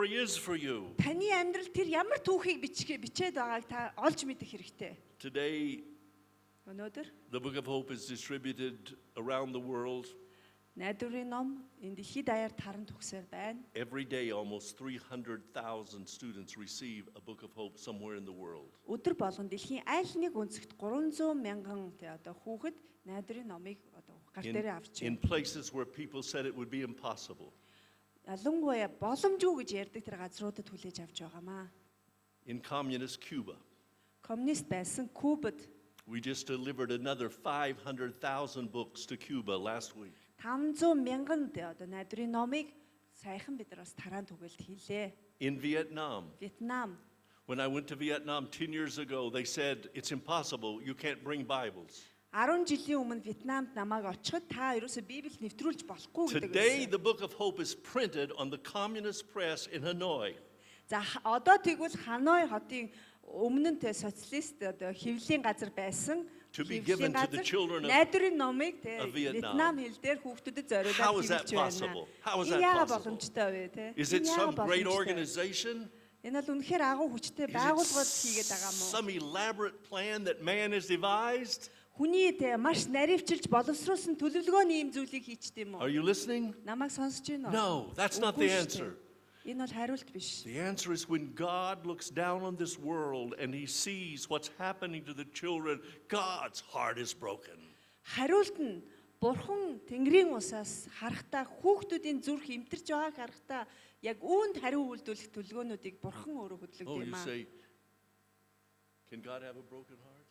story is for you. Таны амьдрал тэр ямар түүхийг бичээд байгааг та олж мэдэх хэрэгтэй. Today, Өнөөдөр the Book of Hope is distributed around the world. найдварын ном энэ дэлхийд даяар таран түгсээр байна. Every day, almost 300,000 students receive a Book of Hope somewhere in the world. Өдөр болгон дэлхийн аль нэг өнцөгт 300 мянган одоо хүүхэд найдварын номыг одоо гар дээрээ авч In байна. places where people said it would be impossible. Ялангуяа боломжгүй гэж ярьдаг тэр газруудад хүлээж авч байгаамаа. In communist Cuba, Коммунист байсан Кубад we just delivered another 500,000 books to Cuba last week. 500 мянган одоо найдварын номыг саяхан бид нар бас тараан түгэлд хийлээ. In Vietnam, Вьетнам when I went to Vietnam 10 years ago, they said it's impossible, you can't bring Bibles. 10 жилийн өмнө Вьетнамд намайг очиход та ерөөсөө Библийг нэвтрүүлж болохгүй гэдэг Today, байсан. the Book of Hope is printed on the communist press in Hanoi. За одоо тэгвэл Ханой хотын өмнө нь социалист одоо хэвлэлийн газар байсан To be given to the children of найдварын номыг of Vietnam. Вьетнам хэл дээр хүүхдүүдэд зориулаад How is that хэвлэж байна. possible? How is Энэ that яагаад possible? боломжтой вэ те? Is it Энэ some яагаад great боломжтой вэ? organization? Энэ бол үнэхээр агуу хүчтэй Is it байгууллагууд хийгээд байгаа мó? some elaborate plan that man has devised? Хүний те маш наривчилж боловсруулсан төлөвлөгөөний юм зүйлийг хийчихдээ юм уу? Are you listening? Намайг сонсож байна уу? No, that's not Үгүй the шүү answer. дээ. Энэ бол хариулт биш. The answer is when God looks down on this world and he sees what's happening to the children, God's heart is broken. Хариулт нь Бурхан Тэнгэрийн усаас харахтаа хүүхдүүдийн зүрх эмтэрч байгааг харахтаа яг үүнд хариу үйлдүүлэх төлөвлөгөөнүүдийг Бурхан өөрөө Oh, хөдөлгдөг you юм аа. say, can God have a broken heart?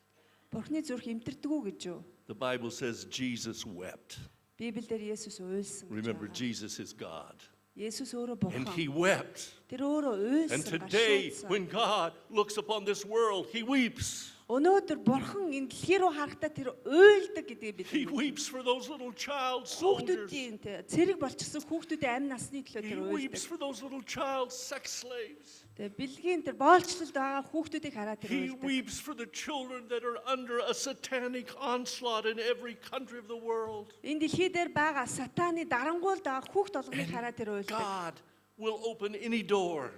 Бурханы зүрх эмтэрдэг үү гэж юу? The Bible says Jesus wept. Библиэлд Есүс уйлсан гэж Remember, байгаа. Jesus is God. Есүс өөрөө And Бурхан. he wept. Тэр өөрөө And уйлсан. today, гашуудсан. when God looks upon this world, he weeps. Өнөөдөр Бурхан энэ дэлхий рүү харахтаа тэр уйлдаг гэдгийг бид He weeps for those little child soldiers. хүүхдүүдийн цэрэг болчихсон хүүхдүүдийн амь насны төлөө He тэр weeps уйлдаг. for those little child sex slaves. Тэгээ бэлгийн тэр боолчлолд байгаа хүүхдүүдийг хараад тэр He уйлдаг. weeps for the children that are under a satanic onslaught in every country of the world. Энэ дэлхий дээр байгаа сатаны дарангуйлд байгаа хүүхд болгоныг хараад тэр уйлдаг. God will open any door.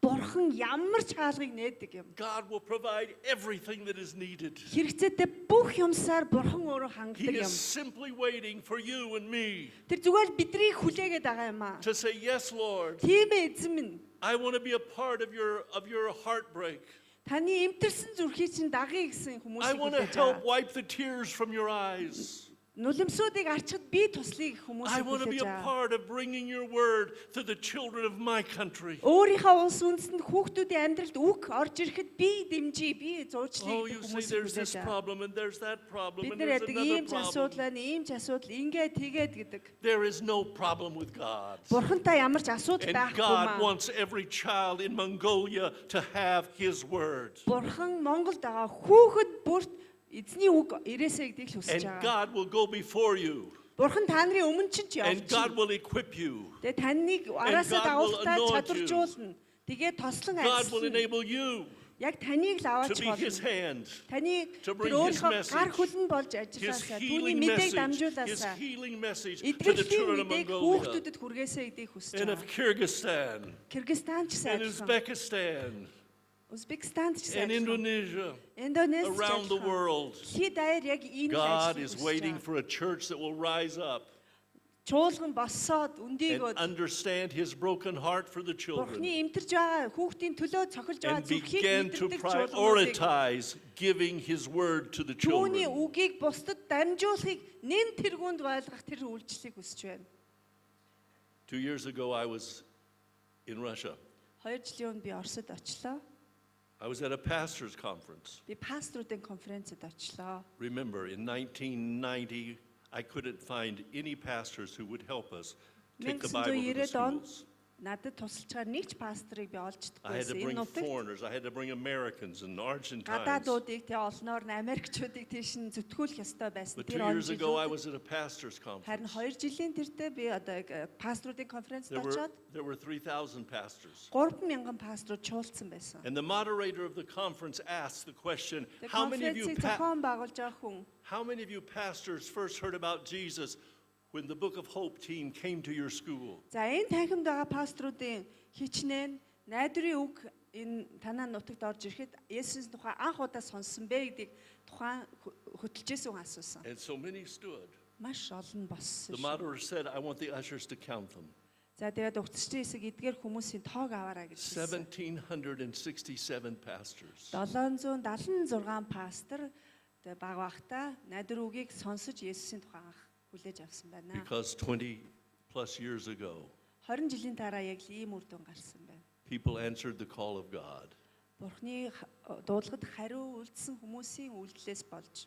Бурхан ямар ч хаалгыг нээдэг юм. God will provide everything that is needed. Хэрэгцээтэй бүх юмсаар Бурхан өөрөө He хангадаг is юм. simply waiting for you and me Тэр зүгээр биднийг хүлээгээд байгаа юм аа. to say, yes, Lord, Тийм ээ эзэн минь. I want to be a part of your heartbreak. Таны эмтэрсэн зүрхийг чинь дагъя гэсэн I хүмүүсийг want to хүлээж help байгаа. wipe the tears from your eyes. Нулимсуудыг арчхад би туслахыг I хүмүүсийг want to be хүлээж a байгаа. part of bringing your word to the children of my country. Өөрийнхөө улс үндэстэнд хүүхдүүдийн амьдралд үг орж ирэхэд би дэмжиж, би Oh, зурчлыг you say хүмүүсийг there's хүлээж this байгаа. problem and there's that problem Бид and нар there's яадаг another ийм ч problem. асуудал байна, ийм ч асуудал, ингээд тэгээд гэдэг. There is no problem with God. Бурхантай ямар ч асуудал And байхгүй God маа. wants every child in Mongolia to have His word. Бурхан Монголд байгаа хүүхэд бүрт эзний үг ирээсэй гэдгийг л хүсэж And байгаа. God will go before you. Бурхан та нарын өмнө чинь And явж God байна. will equip you. Тэгээ таныг араасаа God will дагуултаа anoint you. чадваржуулна. Тэгээ тослон God will ажиллана. enable you Яг таныг л to аваач be His болно. hand. Таны to тэр bring His өөрийнхөө message, гар хүлэн болж His ажилласаа, түүний healing мэдээг message, His дамжуулаасаа, healing message to the эдгэрлийн children of мэдээг Mongolia хүүхдүүдэд хүргээсэй гэдгийг хүсэж and of байгаа. Kyrgyzstan Кыргызстан ч and гэсэн адилхан. Uzbekistan Узбекистан ч гэсэн and адилхан. Indonesia, Индонез ч around the адилхан. world. Дэлхийд даяар яг энэ God ажлыг is хүсэж waiting байгаа. for a church that will rise up Чуулган боссоод and өндийгөө understand His broken heart for the children Бурхны эмтэрж байгаа хүүхдийн төлөө цохилж байгаа and зүрхийг begin to мэдэрдэг чуулгануудыг prioritize giving His word to the түүний children. үгийг бусдад дамжуулахыг нэн тэргуунд байлгах тэр үйлчлэлийг хүсэж байна. 2 years ago, I was in Russia. 2 жилийн өмнө би Оросд очлоо. I was at a pastor's conference. Би пасторуудын конференцэд очлоо. Remember, in 1990, I couldn't find any pastors who would help us take the Bible to the 1990 он schools. надад тусалчаар нэг ч пасторыг би олж I had to чаддаггүй. Энэ bring нутагт foreigners. I had to bring Americans and Argentines. гадаадуудыг тэ олноор нь Америкчуудыг тийш нь зүтгүүлэх ёстой байсан. But 2 Тэр он years ago, I жилүүд was at a pastor's харин conference. 2 жилийн тэртээ би одоо пасторуудын конференцд очоод There were 3,000 pastors. 3,000 пасторууд чуулсан байсан. And the moderator of the conference asked the question, Тэр how many of конференцийг зохион байгуулж байгаа хүн pastors first heard about Jesus when the Book of Hope team came to your school? за энэ танхимд байгаа пасторуудын хичнээн найдварын үг энэ танаа нутагт орж ирэхэд Есүсийн тухай анх удаа сонссон бэ гэдгийг тухайн хөтөлжсэн хүн асуусан. And so many stood. Маш олон The боссон. moderator said, I want the ushers to count them. За тэгээд угтчдын хэсэг эдгээр хүмүүсийн тоог аваарай гэж хэлсэн. 1,767 pastors. 776 пастор тэгээд баг багта найдвар үгийг сонсож Есүсийн тухай анх хүлээж авсан байна. Because 20 plus years ago, 20 жилийн дараа яг л ийм үр дүн гарсан байна. people answered the call of God. Бурхны дуудлагад хариу үйлдсэн хүмүүсийн үйлдэлээс болж